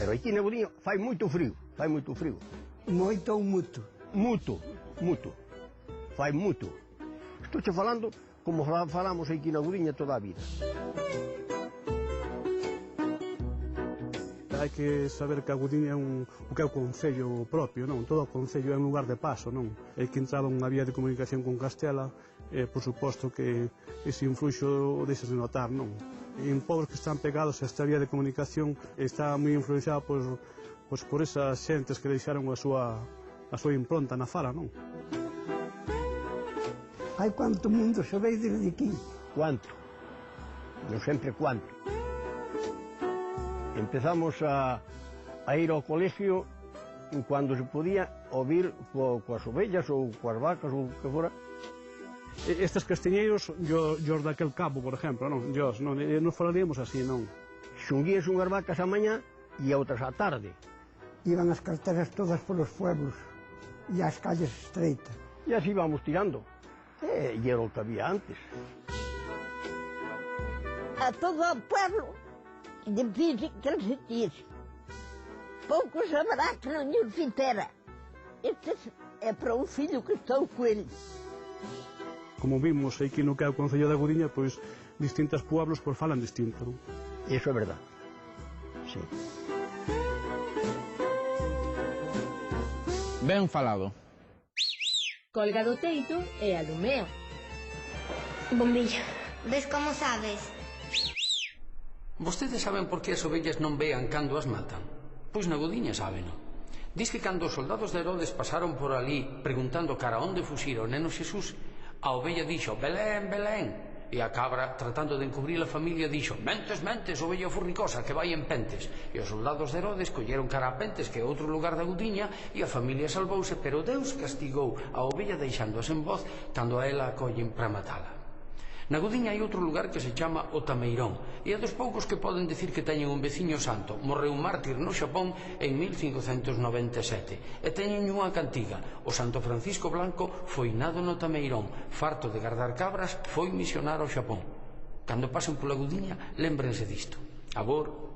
Pero aquí na Gudiña fai moito frío, fai moito frío. Moito ou muto? Muto, muto. Fai muto. Estou che falando como falamos aquí na Gudiña toda a vida. Hai que saber que a Gudiña é o que é o concello propio, non? Todo o concello é un lugar de paso, non? E que entraba unha vía de comunicación con Castela, por suposto que ese influxo deixase notar, non? En pobos que están pegados a esta vía de comunicación está moi influenciada por esas xentes que deixaron a súa impronta na fala, non? Hai cuánto mundo se veis desde aquí? Cuánto? Non sempre cuánto. Empezamos a ir ao colegio cando se podía ouvir coas ovellas ou coas vacas ou o que fora. Estes castiñeiros, os daquel cabo, por exemplo, non? Nos falaríamos así, non? Xunguías unhas vacas a mañá e outras á tarde. Iban as carteras todas polos pueblos e as calles estreitas. E así íbamos tirando. E era o que había antes. A todo o pueblo difícil que ele se tire. Pouco saberá que non lhe fitera. Este é para un filho que estou com ele. Como vimos aquí no que é o Concello da Gudiña, pois distintos pueblos falan distinto, non? Iso é verdade. Sí. Ben falado. Colga do teito e alumea. Bombilla. Ves como sabes? Vostedes saben por que as ovellas non vean cando as matan? Pois na Gudiña sábeno. Diz que cando os soldados de Herodes pasaron por ali preguntando cara onde fuxira o neno Xesús, a ovella dixo Belén, Belén, e a cabra, tratando de encubrir a familia, dixo mentes, mentes, ovella furricosa, que vai en Pentes. E os soldados de Herodes colleron cara a Pentes, que é outro lugar da Gudiña, e a familia salvouse, pero Deus castigou a ovella deixándoas en voz cando a ela a collen para matala. Na Gudiña hai outro lugar que se chama o Tameirón, e é dos poucos que poden dicir que teñen un veciño santo. Morreu mártir no Xapón en 1597, e teñen unha cantiga. O Santo Francisco Blanco foi nado no Tameirón, farto de gardar cabras, foi misionar ao Xapón. Cando pasen pola Gudiña, lémbrense disto. Abor.